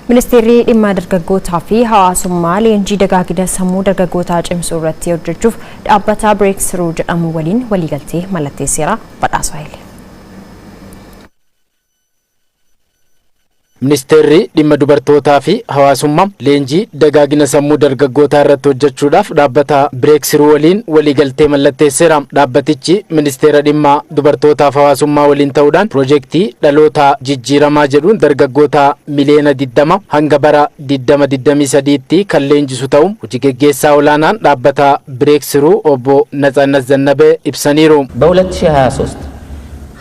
Ministeerri dhimma dargaggootaa fi hawaasummaa leenjii dagaagina sammuu dargaggootaa cimsuu irratti hojjechuuf dhaabbata Breakthrough jedhamu waliin waliigaltee mallatteesseera. Badhaasa Hayilee. Ministeerri dhimma dubartootaa fi hawaasummaa leenjii dagaagina sammuu dargaggootaa irratti hojjechuudhaaf dhaabbata Breakthrough waliin waliigaltee mallatteesseera. Dhaabbatichi ministeera dhimma dubartootaa fi hawaasummaa waliin ta'uudhaan piroojeektii dhaloota jijjiiramaa jedhuun dargaggoota miliyoona 20 hanga bara 2023tti kan leenjisu ta'u hojii gaggeessaa olaanaan dhaabbata Breakthrough obbo Natsaannat Zannabee ibsaniiru. በ2023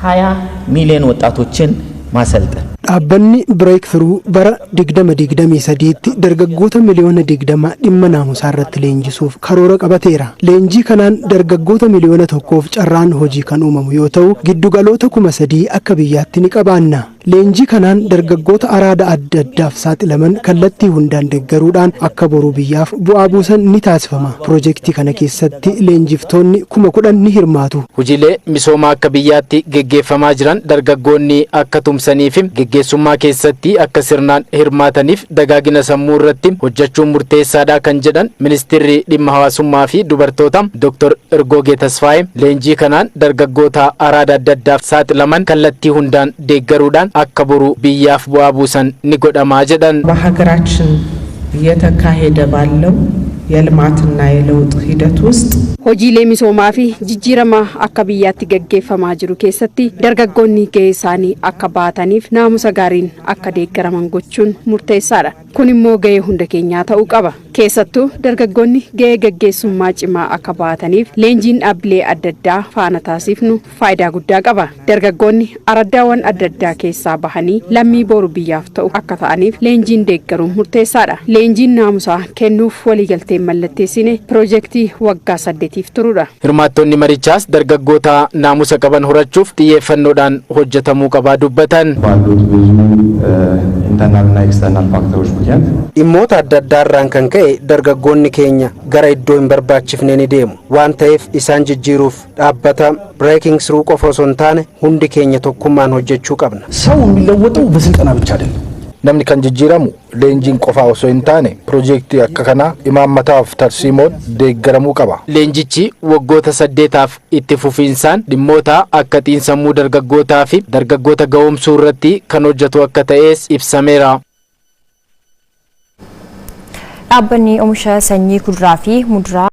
20 ሚሊዮን ወጣቶችን ማሰልጠን dhaabbanni Breakthrough bara 2023tti dargaggoota miliyoona 20 dhimma naamusaa irratti leenjisuuf karoora qabateera. Leenjii kanaan dargaggoota miliyoona 1f carraan hojii kan uumamu yoo ta'u giddugaloota 3,000 akka biyyaatti ni qabaanna. Leenjii kanaan dargaggoota araada adda addaaf saaxilaman kallattii hundaan deeggaruudhaan akka boruu biyyaaf bu'aa buusan ni taasifama. Piroojeektii kana keessatti leenjiftoonni 10,000 ni hirmaatu. Hojiilee misoomaa akka biyyaatti gaggeeffamaa jiran dargaggoonni akka tumsaniif gaggeessummaa keessatti akka sirnaan hirmaataniif dagaagina sammuu irratti hojjechuun murteessaadha kan jedhan ministeerri dhimma hawaasummaa fi dubartoota Dr. Ergoogee Tasfaayee leenjii kanaan dargaggoota araada adda addaaf saaxilaman kallattii hundaan deeggaruudhaan akka boruu biyyaaf bu'aa buusan ni godhamaa jedhan. በሀገራችን እየተካሄደ ባለው የልማትና የለውጥ ሂደት ውስጥ hojiilee misoomaa fi jijjiirama akka biyyaatti gaggeeffamaa jiru keessatti dargaggoonni gahee isaanii akka baataniif naamusa gaariin akka deeggaraman gochuun murteessaadha. Kun immoo gahee hunda keenyaa ta'uu qaba. Keessattuu dargaggoonni gahee gaggeessummaa cimaa akka baataniif leenjiin dhaabbilee adda addaa faana taasifnu faayidaa guddaa qaba. Dargaggoonni araddaawwan adda addaa keessaa bahanii lammii boru biyyaaf ta'u akka ta'aniif leenjiin deeggaruun murteessaadha. Leenjiin naamusaa kennuuf waliigaltee mallatteessine piroojeektii waggaa 8 hirmaattonni marichaas dargaggoota naamusa qaban horachuuf xiyyeeffannoodhaan hojjetamuu qabaa dubbatan. dhimmoota adda addaarraan kan ka'e dargaggoonni keenya gara iddoo hin barbaachifne ni deemu waan ta'eef isaan jijjiiruuf dhaabbata Breakthrough qofa osoo hin taane hundi keenya tokkummaan hojjechuu qabna. ሰው የሚለወጠው በስልጠና ብቻ አይደለም. namni kan jijjiiramu leenjiin qofaa osoo hin taane piroojeektii akka kanaa imaammataaf tarsiimoon deeggaramuu qaba. Leenjichi waggoota 8 itti fufiinsaan dhimmoota akka xiinsammuu dargaggootaa fi dargaggoota ga'oomsuu irratti kan hojjetu akka ta'es ibsameera. Dhaabbanni oomisha sanyii kuduraa fi muduraa